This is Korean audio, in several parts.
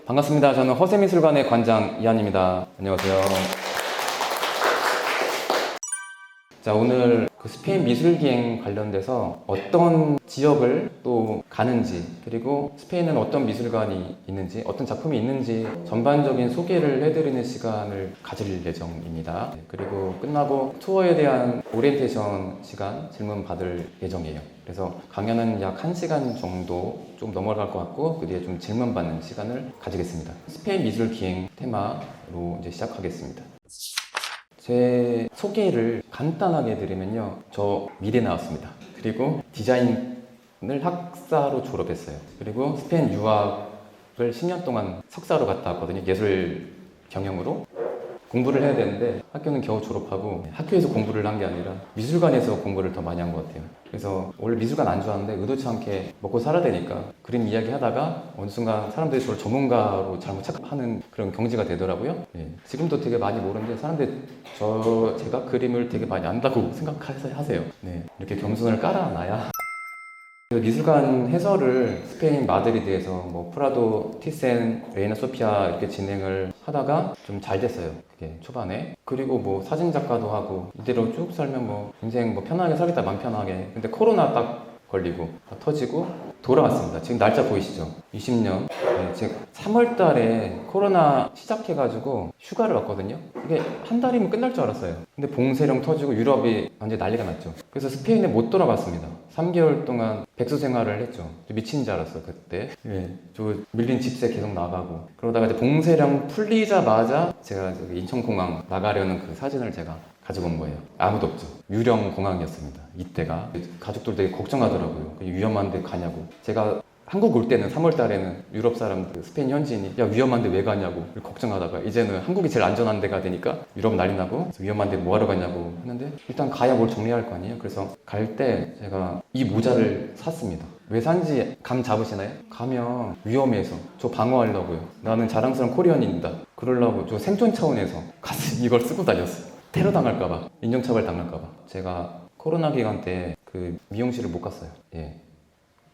반갑습니다. 저는 허세미술관의 관장 이한입니다. 안녕하세요. 자, 오늘 그 스페인 미술기행 관련돼서 어떤 지역을 또 가는지, 그리고 스페인은 어떤 미술관이 있는지, 어떤 작품이 있는지 전반적인 소개를 해드리는 시간을 가질 예정입니다. 그리고 끝나고 투어에 대한 오리엔테이션 시간 질문 받을 예정이에요. 그래서 강연은 약 1시간 정도 좀 넘어갈 것 같고, 그 뒤에 좀 질문 받는 시간을 가지겠습니다. 스페인 미술기행 테마로 이제 시작하겠습니다. 제 소개를 간단하게 드리면요, 저 미대 나왔습니다. 그리고 디자인을 학사로 졸업했어요. 그리고 스페인 유학을 10년 동안 석사로 갔다 왔거든요. 예술 경영으로 공부를 해야 되는데 학교는 겨우 졸업하고 학교에서 공부를 한 게 아니라 미술관에서 공부를 더 많이 한 것 같아요. 그래서 원래 미술관 안 좋아하는데 의도치 않게 먹고 살아야 되니까 그림 이야기 하다가 어느 순간 사람들이 저를 전문가로 잘못 착각하는 그런 경지가 되더라고요. 지금도 되게 많이 모르는데 사람들이 제가 그림을 되게 많이 안다고 생각하세요. 이렇게 겸손을 깔아놔야. 미술관 해설을 스페인 마드리드에서 뭐 프라도, 티센, 레이나 소피아 이렇게 진행을 하다가 좀 잘 됐어요. 그게 초반에. 그리고 뭐 사진 작가도 하고 이대로 쭉 살면 뭐 인생 뭐 편하게 살겠다 맘 편하게. 근데 코로나 딱 걸리고 터지고 돌아왔습니다. 지금 날짜 보이시죠? 20년. 제가 3월 달에 코로나 시작해가지고 휴가를 왔거든요. 이게 한 달이면 끝날 줄 알았어요. 근데 봉쇄령 터지고 유럽이 완전히 난리가 났죠. 그래서 스페인에 못 돌아갔습니다. 3개월 동안 백수 생활을 했죠. 미친 줄 알았어요, 그때. 저 밀린 집세 계속 나가고. 그러다가 이제 봉쇄령 풀리자마자 제가 인천공항 나가려는 그 사진을 제가 가지고 온 거예요. 아무도 없죠. 유령 공항이었습니다. 이때가. 가족들 되게 걱정하더라고요. 위험한데 가냐고. 제가 한국 올 때는 3월 달에는 유럽 사람들, 스페인 현지인이 야 위험한데 왜 가냐고 걱정하다가 이제는 한국이 제일 안전한 데가 되니까 유럽 난리 나고 위험한데 뭐하러 가냐고 했는데 일단 가야 뭘 정리할 거 아니에요. 그래서 갈 때 제가 이 모자를 샀습니다. 왜 산지 감 잡으시나요? 가면 위험해서 저 방어하려고요. 나는 자랑스러운 코리안입니다. 그러려고 저 생존 차원에서 가서 이걸 쓰고 다녔어요. 테러 당할까봐, 인종차별 당할까봐. 제가 코로나 기간 때 그 미용실을 못 갔어요.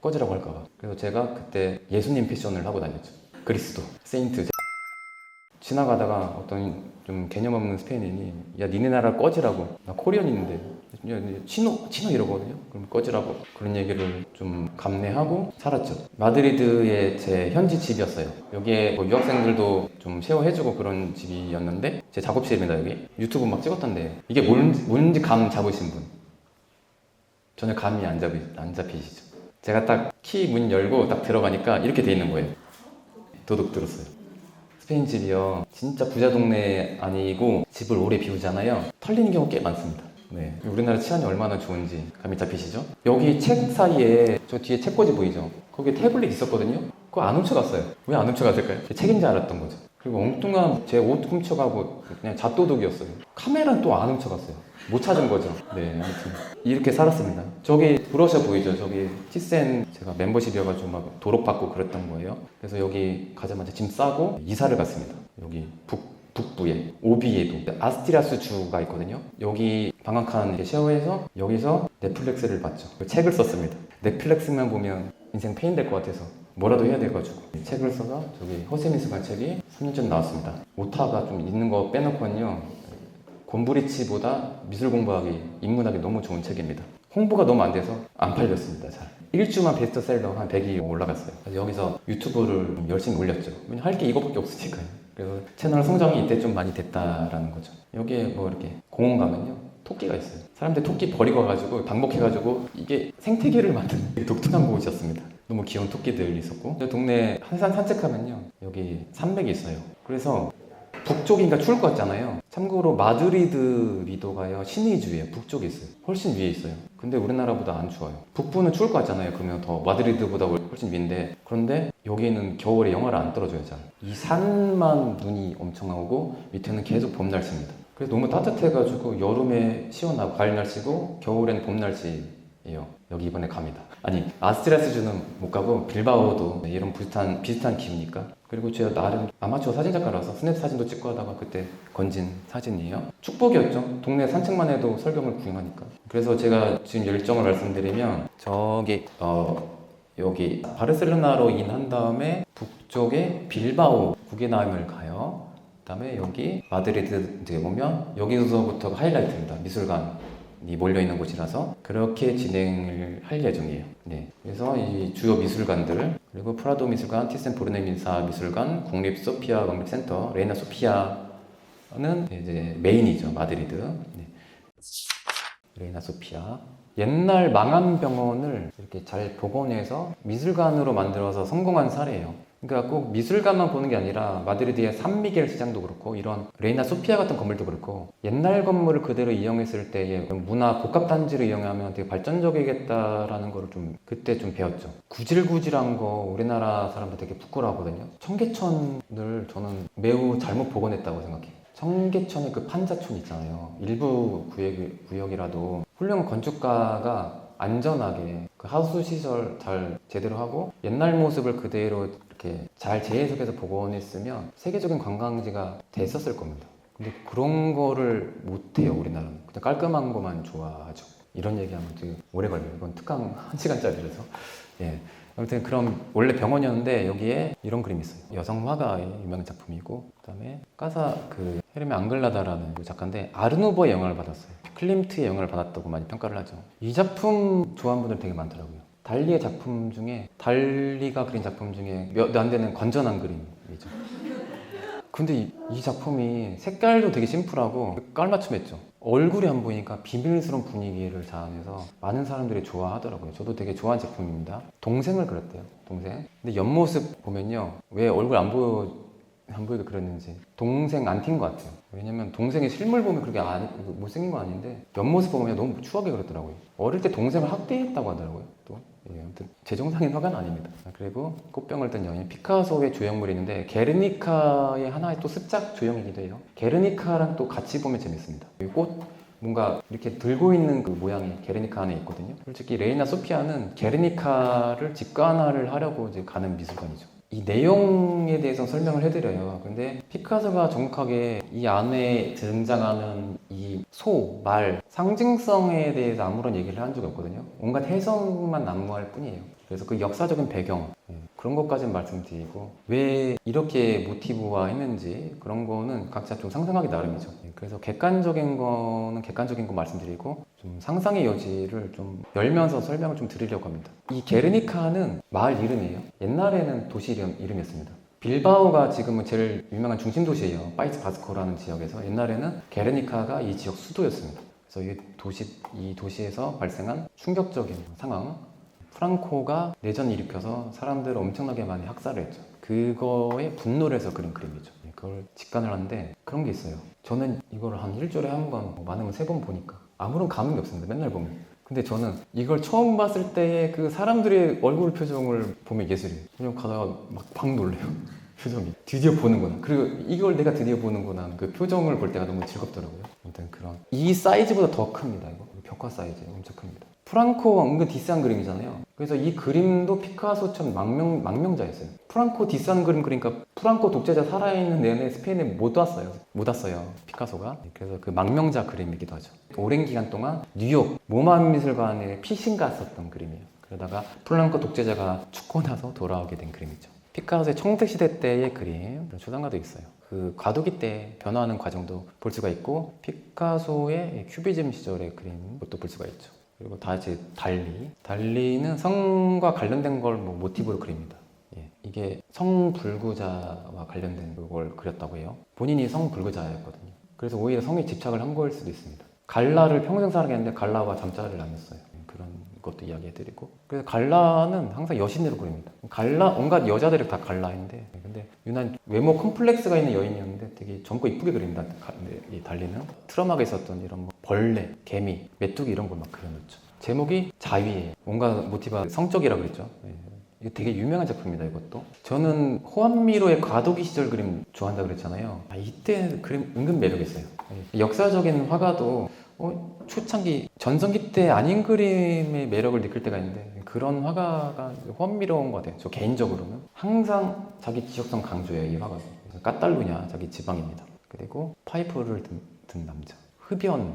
꺼지라고 할까봐. 그래서 제가 그때 예수님 패션을 하고 다녔죠. 그리스도, 세인트. 지나가다가 어떤 좀 개념 없는 스페인인이 야 니네 나라 꺼지라고. 나 코리안인데 야, 치노 이러거든요. 그럼 꺼지라고. 그런 얘기를 좀 감내하고 살았죠. 마드리드의 제 현지 집이었어요. 여기에 뭐 유학생들도 좀 쉐어해주고 그런 집이었는데 제 작업실입니다. 여기 유튜브 막 찍었던데 이게 뭔지 감 잡으신 분? 전혀 감이 안 잡히시죠? 제가 딱 키 문 열고 딱 들어가니까 이렇게 돼 있는 거예요. 도둑 들었어요. 스페인 집이요. 진짜 부자 동네 아니고 집을 오래 비우잖아요. 털리는 경우 꽤 많습니다. 우리나라 치안이 얼마나 좋은지 감이 잡히시죠? 여기 책 사이에 저 뒤에 책꽂이 보이죠? 거기에 태블릿 있었거든요. 그거 안 훔쳐갔어요. 왜 안 훔쳐갔을까요? 제 책인 줄 알았던 거죠. 그리고 엉뚱한 제 옷 훔쳐가고 그냥 잣도둑이었어요. 카메라는 또 안 훔쳐갔어요. 못 찾은 거죠. 아무튼 이렇게 살았습니다. 저기 브러셔 보이죠? 저기 티센 제가 멤버십이어가지고 막 도록받고 그랬던 거예요. 그래서 여기 가자마자 짐 싸고 이사를 갔습니다. 여기 북부에 오비에도 아스티라스 주가 있거든요. 여기 방학한 쉐어해서 여기서 넷플릭스를 봤죠. 책을 썼습니다. 넷플릭스만 보면 인생 페인 될 것 같아서 뭐라도 해야 돼가지고 책을 써서 저기 허세미술관 책이 3년 전 나왔습니다. 오타가 좀 있는 거 빼놓고는요, 곰브리치보다 미술 공부하기, 입문하기 너무 좋은 책입니다. 홍보가 너무 안 돼서 안 팔렸습니다. 잘. 일주만 베스트셀러 한 100이 올라갔어요. 그래서 여기서 유튜브를 열심히 올렸죠. 왜냐면 할 게 이거밖에 없으니까요. 그래서 채널 성장이 이때 좀 많이 됐다라는 거죠. 여기에 뭐 이렇게 공원 가면요, 토끼가 있어요. 사람들 토끼 버리고 와가지고 방목해가지고 이게 생태계를 만드는 독특한 곳이었습니다. 너무 귀여운 토끼들 있었고, 동네 한산 산책하면요, 여기 산맥이 있어요. 그래서 북쪽이니까 추울 것 같잖아요. 참고로 마드리드 리도가요, 시내주예요. 북쪽에 있어요. 훨씬 위에 있어요. 근데 우리나라보다 안 추워요. 북부는 추울 것 같잖아요. 그러면 더 마드리드보다 훨씬 위인데, 그런데 여기는 겨울에 영하를 안 떨어져요. 잘. 이 산만 눈이 엄청 오고 밑에는 계속 봄 날씨입니다. 그래서 너무 따뜻해가지고 여름에 시원하고 가을 날씨고 겨울엔 봄 날씨예요. 여기 이번에 갑니다. 아니, 아스티라스주는 못 가고 빌바오도 이런 비슷한 기후니까. 그리고 제가 나름 아마추어 사진작가라서 스냅 사진도 찍고 하다가 그때 건진 사진이에요. 축복이었죠. 동네 산책만 해도 설경을 구경하니까. 그래서 제가 지금 열정을 말씀드리면 저기 여기 바르셀로나로 인한 다음에 북쪽에 빌바오 구겐하임을 가요. 그다음에 여기 마드리드 이제 보면 여기서부터가 하이라이트입니다. 미술관이 몰려 있는 곳이라서 그렇게 진행을 할 예정이에요. 네. 그래서 이 주요 미술관들 그리고 프라도 미술관, 티센 보르네미사 미술관, 국립 소피아 국립센터, 레이나 소피아는 이제 메인이죠. 마드리드. 네. 레이나 소피아. 옛날 망한 병원을 이렇게 잘 복원해서 미술관으로 만들어서 성공한 사례예요. 그러니까 꼭 미술관만 보는 게 아니라 마드리드의 산미겔 시장도 그렇고 이런 레이나 소피아 같은 건물도 그렇고 옛날 건물을 그대로 이용했을 때의 문화 복합 단지를 이용하면 되게 발전적이겠다라는 거를 좀 그때 좀 배웠죠. 구질구질한 거 우리나라 사람들 되게 부끄러워하거든요. 청계천을 저는 매우 잘못 복원했다고 생각해요. 청계천의 그 판자촌 있잖아요. 일부 구역이라도 훌륭한 건축가가 안전하게 그 하수 시설 잘 제대로 하고 옛날 모습을 그대로 이렇게 잘 재해석해서 복원했으면 세계적인 관광지가 됐었을 겁니다. 근데 그런 거를 못해요, 우리나라는. 그냥 깔끔한 것만 좋아하죠. 이런 얘기하면 되게 오래 걸려요. 이건 특강 1시간짜리라서. 예. 아무튼 그럼 원래 병원이었는데 여기에 이런 그림이 있어요. 여성 화가의 유명 작품이고 그다음에 그 헤르메 앙글라다라는 그 작가인데 아르누보의 영향을 받았어요. 클림트의 영향을 받았다고 많이 평가를 하죠. 이 작품 좋아하는 분들 되게 많더라고요. 달리의 작품 중에 달리가 그린 작품 중에 몇 안 되는 건전한 그림이죠. 근데 이 작품이 색깔도 되게 심플하고 깔맞춤했죠. 얼굴이 안 보이니까 비밀스러운 분위기를 자아내서 많은 사람들이 좋아하더라고요. 저도 되게 좋아하는 작품입니다. 동생을 그렸대요. 동생. 근데 옆모습 보면요. 왜 얼굴 안 보이게 그렸는지 동생 안 튄 것 같아요. 왜냐면 동생의 실물 보면 그렇게 못생긴 건 아닌데 옆모습 보면 너무 추하게 그렸더라고요. 어릴 때 동생을 학대했다고 하더라고요. 또 아무튼 제정상인 화가는 아닙니다. 그리고 꽃병을 든 여인 피카소의 조형물이 있는데 게르니카의 하나의 또 습작 조형이기도 해요. 게르니카랑 또 같이 보면 재밌습니다. 이 꽃 뭔가 이렇게 들고 있는 그 모양이 게르니카 안에 있거든요. 솔직히 레이나 소피아는 게르니카를 직관화를 하려고 이제 가는 미술관이죠. 이 내용에 대해서 설명을 해드려요. 근데 피카소가 정확하게 이 안에 등장하는 이 소, 말, 상징성에 대해서 아무런 얘기를 한 적이 없거든요. 온갖 해석만 난무할 뿐이에요. 그래서 그 역사적인 배경 그런 것까지는 말씀드리고 왜 이렇게 모티브화 했는지 그런 거는 각자 좀 상상하기 나름이죠. 그래서 객관적인 거는 객관적인 거 말씀드리고 좀 상상의 여지를 좀 열면서 설명을 좀 드리려고 합니다. 이 게르니카는 마을 이름이에요. 옛날에는 도시 이름이었습니다. 빌바오가 지금은 제일 유명한 중심 도시예요. 파이스 바스코라는 지역에서 옛날에는 게르니카가 이 지역 수도였습니다. 그래서 이 도시에서 발생한 충격적인 상황 프랑코가 내전을 일으켜서 사람들을 엄청나게 많이 학살을 했죠. 그거에 분노를 해서 그린 그림이죠. 그걸 직관을 하는데 그런 게 있어요. 저는 이걸 한 일주일에 한 번, 많으면 3번 보니까 아무런 감흥이 없습니다. 맨날 보면. 근데 저는 이걸 처음 봤을 때의 그 사람들의 얼굴 표정을 보면 예술이에요. 그냥 가다가 막 놀래요. 표정이. 드디어 보는구나. 그리고 이걸 내가 드디어 보는구나. 그 표정을 볼 때가 너무 즐겁더라고요. 아무튼 이 사이즈보다 더 큽니다. 이거. 벽화 사이즈 엄청 큽니다. 프랑코가 은근 디스한 그림이잖아요. 그래서 이 그림도 피카소처럼 망명자였어요. 프랑코 디스한 그림 그러니까 프랑코 독재자 살아있는 내내 스페인에 못 왔어요. 피카소가. 그래서 그 망명자 그림이기도 하죠. 오랜 기간 동안 뉴욕 모만 미술관에 피신 갔었던 그림이에요. 그러다가 프랑코 독재자가 죽고 나서 돌아오게 된 그림이죠. 피카소의 청색시대 때의 그림, 초상화도 있어요. 그 과도기 때 변화하는 과정도 볼 수가 있고 피카소의 큐비즘 시절의 그림 것도 볼 수가 있죠. 그리고 다시 달리는 성과 관련된 걸 모티브로 그립니다. 이게 성불구자와 관련된 걸 그렸다고 해요. 본인이 성불구자였거든요. 그래서 오히려 성에 집착을 한 거일 수도 있습니다. 갈라를 평생 사랑했는데 갈라와 잠자리를 나눴어요. 그런 것도 이야기해드리고. 그래서 갈라는 항상 여신으로 그립니다. 온갖 여자들이 다 갈라인데, 근데 유난 외모 컴플렉스가 있는 여인이었는데 되게 젊고 이쁘게 그립니다. 이 달리는 트라우마가 있었던 이런 벌레, 개미, 메뚜기 이런 걸 막 그려놓죠. 제목이 자위예요. 뭔가 모티브가 성적이라고 그랬죠. 이거 되게 유명한 작품입니다. 이것도. 저는 호암미로의 과도기 시절 그림 좋아한다 그랬잖아요. 이때 그림 은근 매력 있어요. 역사적인 화가도 초창기 전성기 때 아닌 그림의 매력을 느낄 때가 있는데 그런 화가가 호암미로인 것 같아요. 저 개인적으로는 항상 자기 지역성 강조해요. 이 화가. 까탈루냐 자기 지방입니다. 그리고 파이프를 든 남자. 흡연이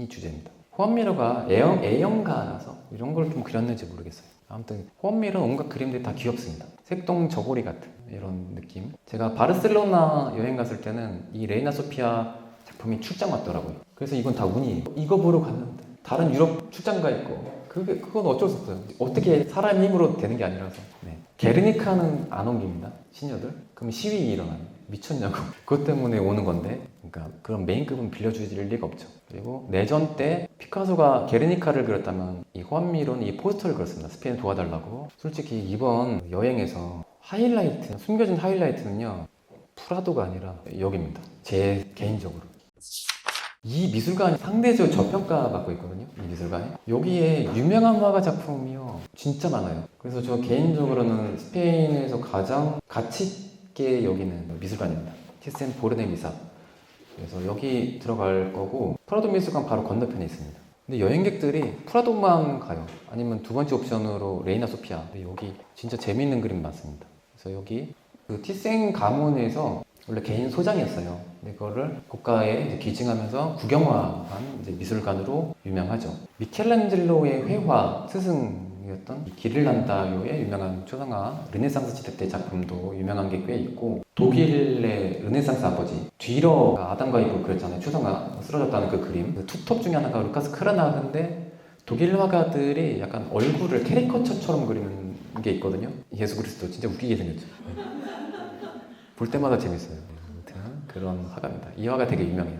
주제입니다. 호암미러가 A형가라서 이런 걸 좀 그렸는지 모르겠어요. 아무튼 호암미러 온갖 그림들이 다 귀엽습니다. 색동 저고리 같은 이런 느낌. 제가 바르셀로나 여행 갔을 때는 이 레이나 소피아 작품이 출장 왔더라고요. 그래서 이건 다 운이에요. 이거 보러 갔는데 다른 유럽 출장 가 있고 그건 어쩔 수 없어요. 어떻게 사람 힘으로 되는 게 아니라서. 네. 게르니카는 안 옮깁니다. 시녀들. 그럼 시위 일어나요. 미쳤냐고. 그것 때문에 오는 건데, 그러니까 그런 메인급은 빌려줄 리가 없죠. 그리고 내전 때 피카소가 게르니카를 그렸다면 이 호암미로는 이 포스터를 그렸습니다. 스페인 도와달라고. 솔직히 이번 여행에서 하이라이트, 숨겨진 하이라이트는요, 프라도가 아니라 여기입니다. 제 개인적으로. 이 미술관이 상대적으로 저평가받고 있거든요. 이 미술관이. 여기에 유명한 화가 작품이요. 진짜 많아요. 그래서 저 개인적으로는 스페인에서 가장 가치 있게 여기는 미술관입니다. 티센 보르네 미사. 그래서 여기 들어갈 거고 프라도 미술관 바로 건너편에 있습니다. 근데 여행객들이 프라도만 가요. 아니면 두 번째 옵션으로 레이나 소피아. 근데 여기 진짜 재밌는 그림 많습니다. 그래서 여기 그 티센 가문에서 원래 개인 소장이었어요. 근데 그거를 고가에 이제 기증하면서 국영화한 이제 미술관으로 유명하죠. 미켈란젤로의 회화 스승이었던 기릴란다요의 유명한 초상화 르네상스 시대 때 작품도 유명한 게 꽤 있고 독일의 르네상스 아버지 뒤러 아담과 이브 그랬잖아요. 초상화 쓰러졌다는 그 그림. 그 투톱 중에 하나가 루카스 크라나그인데 독일 화가들이 약간 얼굴을 캐리커처처럼 그리는 게 있거든요. 예수 그리스도 진짜 웃기게 생겼죠. 볼 때마다 재밌어요. 아무튼 그런 화가입니다. 이 화가 되게 유명해요.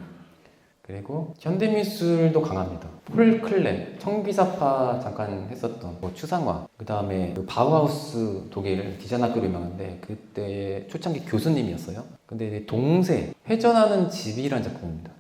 그리고 현대미술도 강합니다. 폴 클레, 청기사파 잠깐 했었던 뭐 추상화, 그 다음에 그 바우하우스 독일 디자인학교로 유명한데 그때 초창기 교수님이었어요. 근데 이제 동세, 회전하는 집이라는 작품입니다.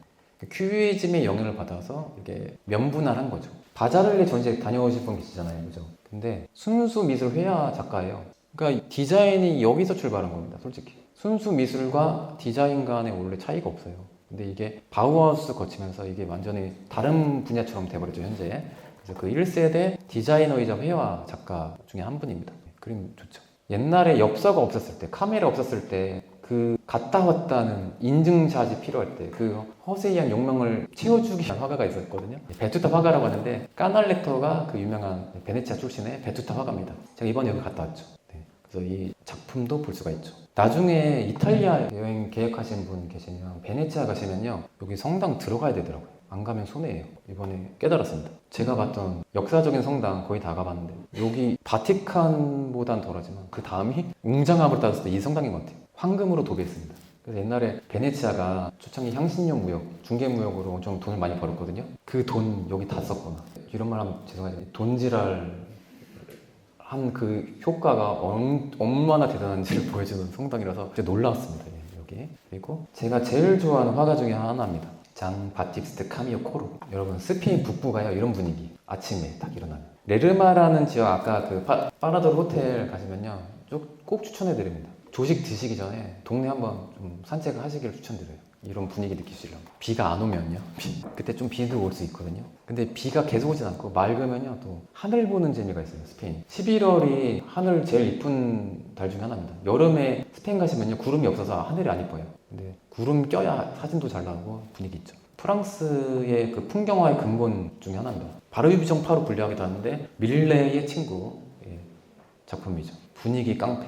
큐비즘의 영향을 받아서 이게 면분할한 거죠. 바자르레 전시회 다녀오신 분 계시잖아요, 그죠? 근데 순수 미술 회화 작가예요. 그러니까 디자인이 여기서 출발한 겁니다, 솔직히. 순수 미술과 디자인 간에 원래 차이가 없어요. 근데 이게 바우하우스 거치면서 이게 완전히 다른 분야처럼 돼버렸죠, 현재. 그래서 그 1세대 디자이너이자 회화 작가 중에 한 분입니다. 그림 좋죠. 옛날에 엽서가 없었을 때, 카메라 없었을 때, 그 갔다 왔다는 인증샷이 필요할 때 그 허세이한 욕망을 채워주기 위한 화가가 있었거든요. 베투타 화가라고 하는데 까날레토가 그 유명한 베네치아 출신의 베투타 화가입니다. 제가 이번에 여기 갔다 왔죠. 네. 그래서 이 작품도 볼 수가 있죠. 나중에 이탈리아 여행 계획하신 분 계시면 베네치아 가시면요 여기 성당 들어가야 되더라고요. 안 가면 손해예요. 이번에 깨달았습니다. 제가 봤던 역사적인 성당 거의 다 가봤는데 여기 바티칸보단 덜하지만 그 다음이 웅장함을 따졌을 때 이 성당인 것 같아요. 황금으로 도배했습니다. 그래서 옛날에 베네치아가 초창기 향신료 무역, 중개 무역으로 엄청 돈을 많이 벌었거든요. 그 돈 여기 다 썼구나. 이런 말 하면 죄송하지만 돈지랄 한 그 효과가 얼마나 대단한지를 보여주는 성당이라서 진짜 놀라웠습니다. 여기. 그리고 제가 제일 좋아하는 화가 중에 하나입니다. 장 바티스트 카미오 코로. 여러분 스페인 북부가요 이런 분위기. 아침에 딱 일어나면 레르마라는 지역 아까 그 파라도르 호텔 가시면요 꼭 추천해드립니다. 조식 드시기 전에 동네 한번 좀 산책을 하시기를 추천드려요. 이런 분위기 느끼시려면. 비가 안 오면요 그때 좀 비도 올 수 있거든요. 근데 비가 계속 오진 않고 맑으면요 또 하늘 보는 재미가 있어요. 스페인 11월이 하늘 제일 이쁜 달 중에 하나입니다. 여름에 스페인 가시면요 구름이 없어서 하늘이 안 이뻐요. 근데 구름 껴야 사진도 잘 나오고 분위기 있죠. 프랑스의 그 풍경화의 근본 중에 하나입니다. 바르유비정 파로 분류하기도 하는데 밀레의 친구 작품이죠. 분위기 깡패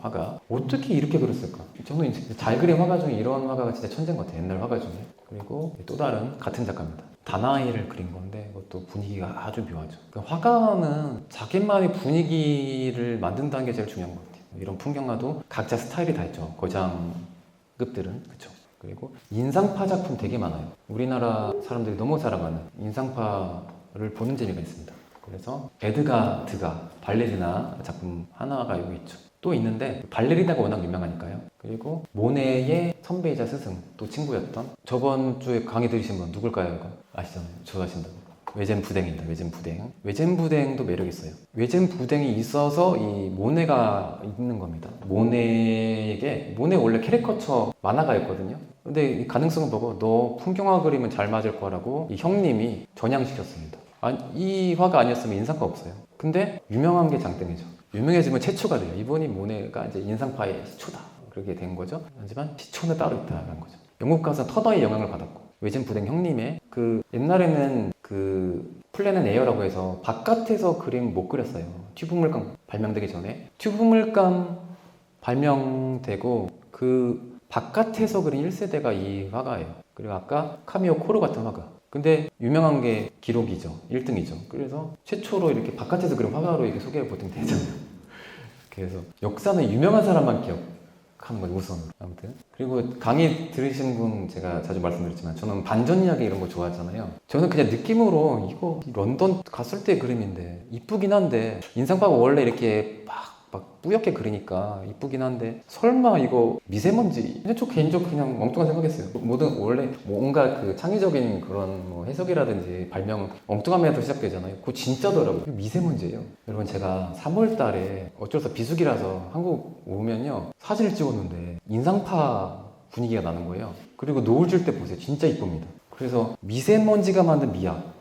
화가 어떻게 이렇게 그렸을까? 저는 이제 잘 그린 화가 중에 이런 화가가 진짜 천재인 것 같아요. 옛날 화가 중에. 그리고 또 다른 같은 작가입니다. 다나이를 그린 건데 그것도 분위기가 아주 묘하죠. 그 화가는 자기만의 분위기를 만든다는 게 제일 중요한 것 같아요. 이런 풍경화도 각자 스타일이 다 있죠. 거장급들은 그렇죠. 그리고 인상파 작품 되게 많아요. 우리나라 사람들이 너무 사랑하는 인상파를 보는 재미가 있습니다. 그래서 에드가 드가 발레리나 작품 하나가 여기 있죠. 또 있는데 발레리나가 워낙 유명하니까요. 그리고 모네의 선배이자 스승 또 친구였던 저번 주에 강의 들으신 분 누굴까요? 이거 아시잖아요. 좋아하신다고. 외젠 부댕입니다. 외젠 부댕. 외젠 부댕도 매력 있어요. 외젠 부댕이 있어서 이 모네가 있는 겁니다. 모네 원래 캐리커처 만화가였거든요. 근데 이 가능성을 보고 너 풍경화 그리면 잘 맞을 거라고 이 형님이 전향시켰습니다. 이 화가 아니었으면 인상파 없어요. 근데 유명한 게 장땡이죠. 유명해지면 최초가 돼요. 이분이 모네가 이제 인상파의 시초다. 그렇게 된 거죠. 하지만 시초는 따로 있다는 거죠. 영국 가서 터너의 영향을 받았고 외진 부댕 형님의 그 옛날에는 그 플랜 에어라고 해서 바깥에서 그림 못 그렸어요. 튜브 물감 발명되기 전에. 튜브 물감 발명되고 그 바깥에서 그린 1세대가 이 화가예요. 그리고 아까 카미오 코르 같은 화가. 근데 유명한 게 기록이죠. 1등이죠. 그래서 최초로 이렇게 바깥에서 그린 화가로 이렇게 소개가 보통 되잖아요. 그래서 역사는 유명한 사람만 기억하는 거죠, 우선. 아무튼. 그리고 강의 들으신 분 제가 자주 말씀드렸지만 저는 반전 이야기 이런 거 좋아하잖아요. 저는 그냥 느낌으로 이거 런던 갔을 때 그림인데 이쁘긴 한데 인상파가 원래 이렇게 막 뿌옇게 그리니까 이쁘긴 한데 설마 이거 미세먼지? 근데 저 개인적으로 그냥 엉뚱한 생각했어요. 모든 원래 뭔가 그 창의적인 그런 뭐 해석이라든지 발명은 엉뚱함에서 시작되잖아요. 그거 진짜더라고요. 미세먼지예요. 여러분 제가 3월 달에 어쩔 수 없어 비수기라서 한국 오면요 사진을 찍었는데 인상파 분위기가 나는 거예요. 그리고 노을 질 때 보세요. 진짜 이쁩니다. 그래서 미세먼지가 만든 미학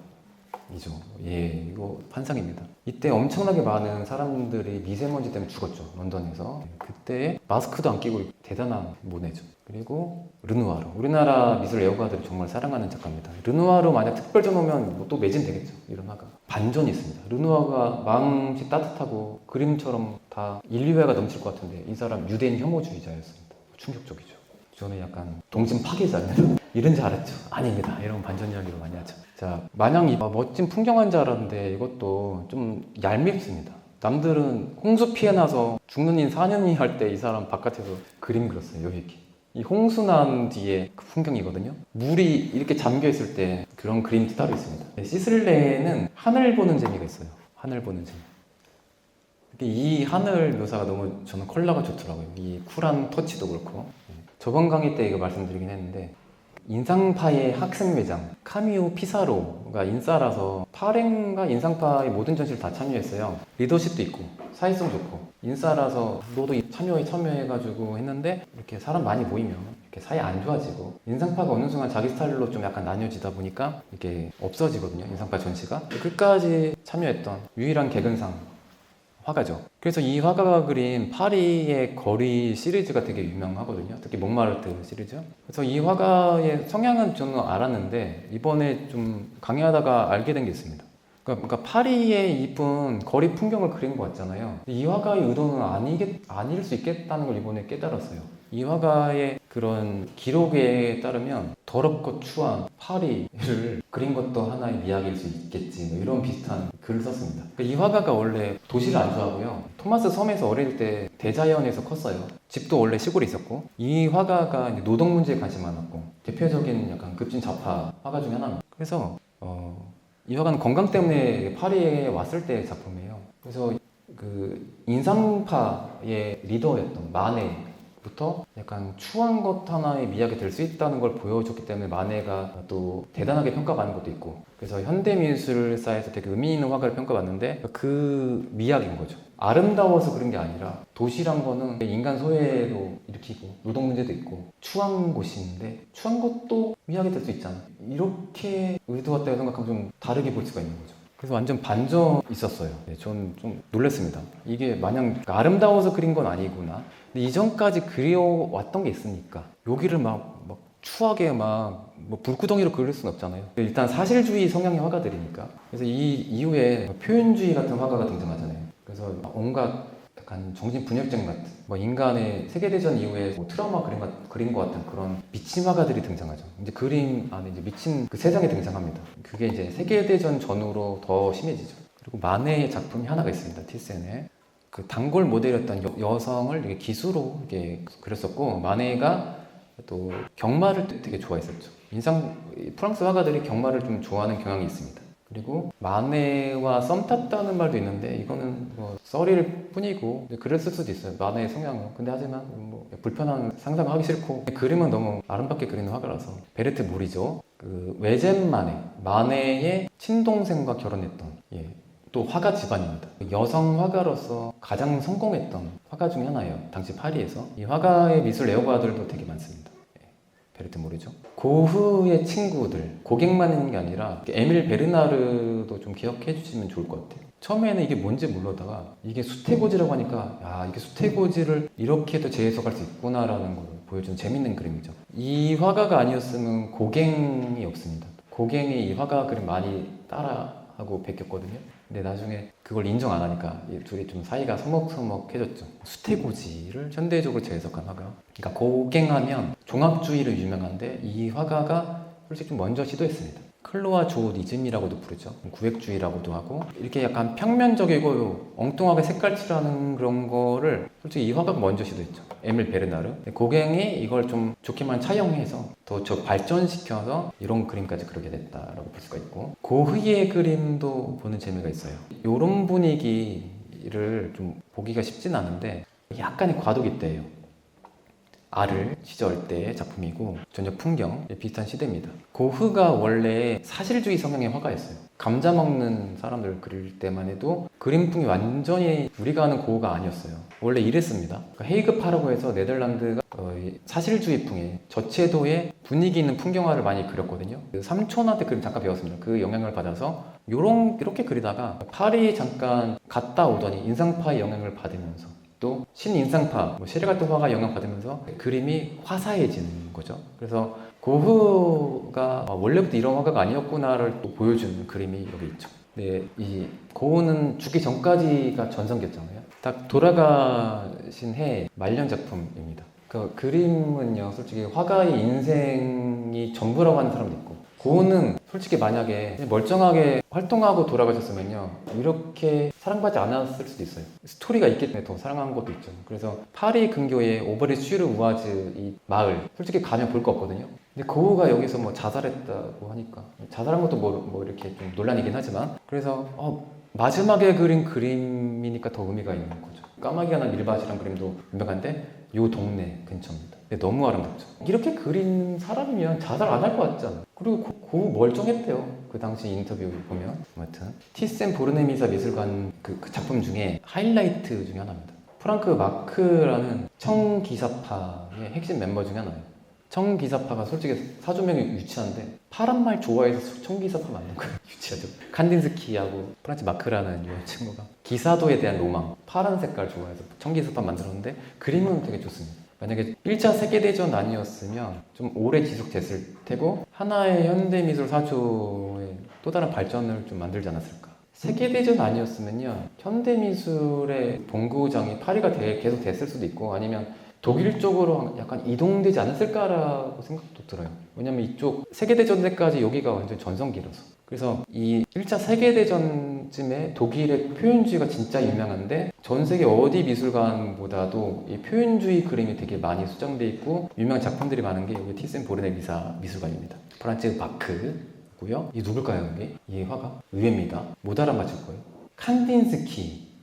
이죠. 예, 이거 환상입니다. 이때 엄청나게 많은 사람들이 미세먼지 때문에 죽었죠. 런던에서. 그때 마스크도 안 끼고 대단한 모네죠. 그리고 르누아르. 우리나라 미술 애호가들이 정말 사랑하는 작가입니다. 르누아르 만약 특별전 오면 뭐또 매진되겠죠. 이런 화가. 반전이 있습니다. 르누아르가 마음씨 따뜻하고 그림처럼 다 인류애가 넘칠 것 같은데 이 사람 유대인 혐오주의자였습니다. 충격적이죠. 저는 약간 동심 파괴자입니다. 이런 줄 알았죠. 아닙니다. 이런 반전 이야기로 많이 하죠. 자, 마냥 이 멋진 풍경한 줄 알았는데 이것도 좀 얄밉습니다. 남들은 홍수 피해 나서 죽는 인 4년이 할 때 이 사람 바깥에서 그림 그렸어요. 여기. 이 홍수 난 뒤에 그 풍경이거든요. 물이 이렇게 잠겨 있을 때 그런 그림이 따로 있습니다. 시슬레에는 하늘 보는 재미가 있어요. 하늘 보는 재미. 이 하늘 묘사가 너무 저는 컬러가 좋더라고요. 이 쿨한 터치도 그렇고. 저번 강의 때 이거 말씀드리긴 했는데 인상파의 학생 매장 카미오 피사로가 인싸라서 파랭과 인상파의 모든 전시를 다 참여했어요. 리더십도 있고 사회성 좋고 인싸라서 너도 참여해가지고 했는데 이렇게 사람 많이 모이면 이렇게 사이 안 좋아지고 인상파가 어느 순간 자기 스타일로 좀 약간 나뉘어지다 보니까 이게 없어지거든요. 인상파 전시가 끝까지 참여했던 유일한 개근상 화가죠. 그래서 이 화가가 그린 파리의 거리 시리즈가 되게 유명하거든요. 특히 몽마르트 시리즈. 그래서 이 화가의 성향은 저는 알았는데 이번에 좀 강의하다가 알게 된 게 있습니다. 그러니까 파리의 이쁜 거리 풍경을 그린 것 같잖아요. 이 화가의 의도는 아닐 수 있겠다는 걸 이번에 깨달았어요. 이 화가의 그런 기록에 따르면 더럽고 추한 파리를 그린 것도 하나의 미학일 수 있겠지, 뭐 이런 비슷한 글을 썼습니다. 그러니까 이 화가가 원래 도시를 안 좋아하고요. 토마스 섬에서 어릴 때 대자연에서 컸어요. 집도 원래 시골에 있었고, 이 화가가 이제 노동 문제에 관심 많았고, 대표적인 약간 급진 좌파 화가 중에 하나입니다. 그래서 이 화가는 건강 때문에 파리에 왔을 때 작품이에요. 그래서 그 인상파의 리더였던 마네부터 약간 추한 것 하나의 미학이 될 수 있다는 걸 보여줬기 때문에 마네가 또 대단하게 평가받는 것도 있고, 그래서 현대미술사에서 되게 의미 있는 화가를 평가받는데 그 미학인 거죠. 아름다워서 그런 게 아니라 도시란 거는 인간 소외도 일으키고 노동 문제도 있고 추한 곳인데 추한 것도 미학이 될 수 있잖아. 이렇게 의도했다고 생각하면 좀 다르게 볼 수가 있는 거죠. 그래서 완전 반전 있었어요. 네, 저는 좀 놀랐습니다. 이게 마냥 아름다워서 그린 건 아니구나. 근데 이전까지 그려왔던 게 있으니까 여기를 막 추하게 뭐 불구덩이로 그릴 수는 없잖아요. 일단 사실주의 성향의 화가들이니까. 그래서 이 이후에 표현주의 같은 화가가 등장하잖아요. 그래서 온갖 약간 정신분열증 같은 인간의 세계대전 이후에 트라우마 그린 것 같은 그런 미친 화가들이 등장하죠. 이제 그림 안에 이제 미친 그 세상이 등장합니다. 그게 이제 세계대전 전후로 더 심해지죠. 그리고 마네의 작품이 하나가 있습니다. 티센에 그 단골 모델이었던 여성을 이렇게 기수로 이렇게 그렸었고, 마네가 또 경마를 되게 좋아했었죠. 프랑스 화가들이 경마를 좀 좋아하는 경향이 있습니다. 그리고 마네와 썸 탔다는 말도 있는데 이거는 썰일 뿐이고 그랬을 수도 있어요. 마네의 성향은. 근데 하지만 불편한 상상하기 싫고 그림은 너무 아름답게 그리는 화가라서. 베르트 모리죠. 그 외젠 마네의 친동생과 결혼했던 또 화가 집안입니다. 여성 화가로서 가장 성공했던 화가 중에 하나예요. 당시 파리에서. 이 화가의 미술 애호가들도 되게 많습니다. 베르트 모리죠. 고흐의 친구들, 고객만 있는 게 아니라 에밀 베르나르도 좀 기억해 주시면 좋을 것 같아요. 처음에는 이게 뭔지 모르다가 이게 수태고지라고 하니까 이게 수태고지를 이렇게도 재해석할 수 있구나라는 걸 보여준 재밌는 그림이죠. 이 화가가 아니었으면 고갱이 없습니다. 고갱이 이 화가 그림 많이 따라하고 베꼈거든요. 근데 나중에 그걸 인정 안 하니까 이 둘이 좀 사이가 서먹서먹해졌죠. 수태고지를 현대적으로 재해석한 화가. 그러니까 고갱하면 종합주의로 유명한데 이 화가가 솔직히 좀 먼저 시도했습니다. 클로아 조니즘이라고도 부르죠. 구획주의라고도 하고 이렇게 약간 평면적이고 엉뚱하게 색깔칠하는 그런 거를 솔직히 이 화가가 먼저 시도했죠. 에밀 베르나르. 고갱이 이걸 좀 좋게만 차용해서 더 발전시켜서 이런 그림까지 그리게 됐다라고 볼 수가 있고, 고흐의 그림도 보는 재미가 있어요. 이런 분위기를 좀 보기가 쉽진 않은데 약간의 과도기 있대요. 아를 시절 때의 작품이고 전적 풍경 비슷한 시대입니다. 고흐가 원래 사실주의 성향의 화가였어요. 감자 먹는 사람들 그릴 때만 해도 그림풍이 완전히 우리가 아는 고흐가 아니었어요. 원래 이랬습니다. 그러니까 헤이그파라고 해서 네덜란드가 사실주의풍의 저채도의 분위기 있는 풍경화를 많이 그렸거든요. 그 삼촌한테 그림 잠깐 배웠습니다. 그 영향을 받아서 이렇게 그리다가 파리 잠깐 갔다 오더니 인상파의 영향을 받으면서 또 신인상파, 시리 같은 화가 영향받으면서 그림이 화사해지는 거죠. 그래서 고흐가 원래부터 이런 화가가 아니었구나를 또 보여주는 그림이 여기 있죠. 네, 이 고흐는 죽기 전까지가 전성기였잖아요. 딱 돌아가신 해 말년 작품입니다. 그 그림은요, 솔직히 화가의 인생이 전부라고 하는 사람도 있고, 고흐는 솔직히 만약에 멀쩡하게 활동하고 돌아가셨으면요 이렇게 사랑받지 않았을 수도 있어요. 스토리가 있기 때문에 더 사랑한 것도 있죠. 그래서 파리 근교의 오버리 슈르 우아즈 이 마을 솔직히 가면 볼 거 없거든요. 근데 고흐가 여기서 뭐 자살했다고 하니까, 자살한 것도 뭐 이렇게 좀 논란이긴 하지만, 그래서 마지막에 그린 그림이니까 더 의미가 있는 거죠. 까마귀가 난 밀밭이란 그림도 유명한데 요 동네 근처입니다. 근데 너무 아름답죠. 이렇게 그린 사람이면 자살 안 할 것 같지 않아요? 그리고 고흐 멀쩡했대요. 그 당시 인터뷰 보면. 아무튼 티센 보르네미사 미술관 그 작품 중에 하이라이트 중에 하나입니다. 프랑크 마크라는 청기사파의 핵심 멤버 중에 하나예요. 청기사파가 솔직히 사주명이 유치한데 파란 말 좋아해서 청기사파 만든 거예요. 유치하죠. 칸딘스키하고 프란츠 마크라는 이 친구가 기사도에 대한 로망, 파란 색깔 좋아해서 청기사파 만들었는데 그림은 되게 좋습니다. 만약에 1차 세계대전 아니었으면 좀 오래 지속됐을 테고 하나의 현대미술 사조의 또 다른 발전을 좀 만들지 않았을까. 세계대전 아니었으면요 현대미술의 본고장이 파리가 계속 됐을 수도 있고, 아니면 독일 쪽으로 약간 이동되지 않았을까라고 생각도 들어요. 왜냐면 이쪽 세계대전 때까지 여기가 완전 전성기라서. 그래서 이 1차 세계대전쯤에 독일의 표현주의가 진짜 유명한데 전 세계 어디 미술관보다도 이 표현주의 그림이 되게 많이 수정돼 있고 유명한 작품들이 많은 게 여기 티센 보르네 미술관입니다. 프란츠 바크고요. 이 누굴까요? 여기? 이 화가? 의외입니다. 못 알아맞힐 거예요. 칸딘스키.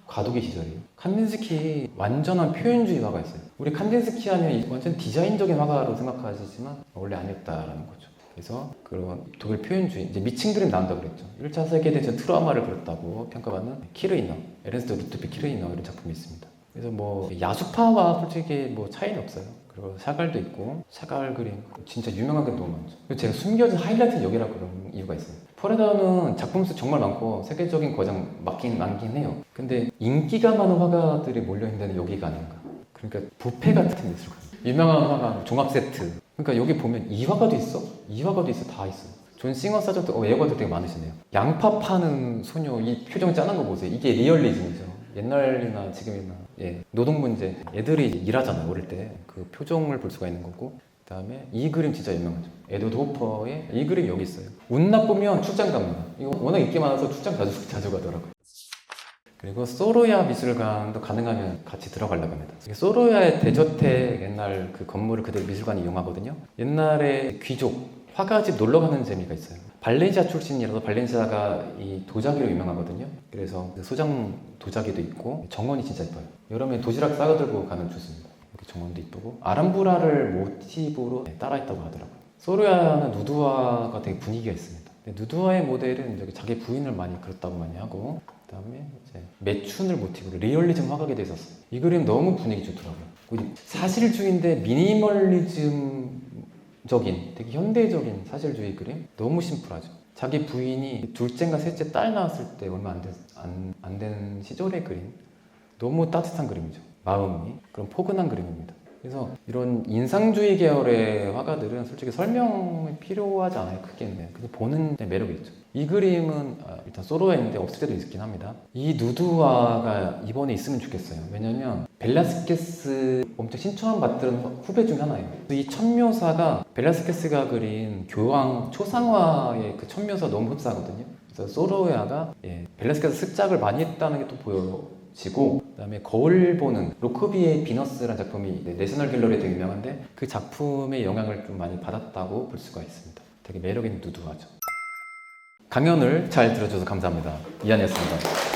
과도기 시절이에요. 칸딘스키 완전한 표현주의 화가였어요. 우리 칸딘스키 하면 완전 디자인적인 화가로 생각하시지만 원래 아니었다라는 거죠. 그래서 그런 독일 표현주의, 이제 미친 그림 나온다고 그랬죠. 1차 세계대전 트라우마를 그렸다고 평가받는 키르이너, 에른스트 루트비 키르이너 이런 작품이 있습니다. 그래서 뭐 야수파와 솔직히 뭐 차이는 없어요. 그리고 샤갈도 있고, 샤갈 그림 진짜 유명한 그림 너무 많죠. 제가 숨겨진 하이라이트는 여기라고 그런 이유가 있어요. 포레다는 작품수 정말 많고 세계적인 거장 많긴 해요. 근데 인기가 많은 화가들이 몰려있는 데는 여기가 아닌가. 그러니까 뷔페 같은 미술관. 유명한 화가 종합 세트. 그러니까 여기 보면 이 화가도 있어, 이 화가도 있어, 다 있어요. 존 싱어 사저도 외과도 되게 많으시네요. 양파 파는 소녀 이 표정 짠한 거 보세요. 이게 리얼리즘이죠. 옛날이나 지금이나 노동 문제, 애들이 일하잖아요. 어릴 때 그 표정을 볼 수가 있는 거고. 그 다음에 이 그림 진짜 유명하죠. 에드워드 호퍼의 이 그림 여기 있어요. 운 나쁘면 출장 갑니다. 이거 워낙 인기 많아서 출장 자주 가더라고요. 그리고 소로야 미술관도 가능하면 같이 들어가려고 합니다. 소로야의 대저택 옛날 그 건물을 그대로 미술관이 이용하거든요. 옛날에 귀족 화가집 놀러 가는 재미가 있어요. 발렌시아 출신이라서 발렌시아가 이 도자기로 유명하거든요. 그래서 그 소장 도자기도 있고 정원이 진짜 예뻐요. 여름에 도시락 싸가들고 가면 좋습니다. 이렇게 정원도 이쁘고 아람브라를 모티브로 따라했다고 하더라고요. 소로야는 누드화가 되게 분위기가 있습니다. 누드화의 모델은 저기 자기 부인을 많이 그렸다고 많이 하고, 그 다음에 이제 매춘을 모티브로 리얼리즘 화각에 대해 썼어요. 이 그림 너무 분위기 좋더라고요. 사실주의인데 미니멀리즘적인 되게 현대적인 사실주의 그림 너무 심플하죠. 자기 부인이 둘째인가 셋째 딸 낳았을 때 얼마 안 되는 시절의 그림, 너무 따뜻한 그림이죠. 마음이 그런 포근한 그림입니다. 그래서 이런 인상주의 계열의 화가들은 솔직히 설명이 필요하지 않아요. 크게는 그냥 보는 데 매력이 있죠. 이 그림은 일단 솔로였는데 없을 때도 있긴 합니다. 이 누드화가 이번에 있으면 좋겠어요. 왜냐면 벨라스케스 엄청 신청한 받들은 후배 중 하나예요. 이 천묘사가 벨라스케스가 그린 교황 초상화의 그 천묘사 너무 흡사하거든요. 그래서 소로야가 벨라스케스 습작을 많이 했다는 게 또 보여지고, 그다음에 거울 보는 로크비의 비너스라는 작품이 내셔널 갤러리에 유명한데 그 작품의 영향을 좀 많이 받았다고 볼 수가 있습니다. 되게 매력 있는 누드화죠. 강연을 잘 들어줘서 감사합니다. 이한이었습니다.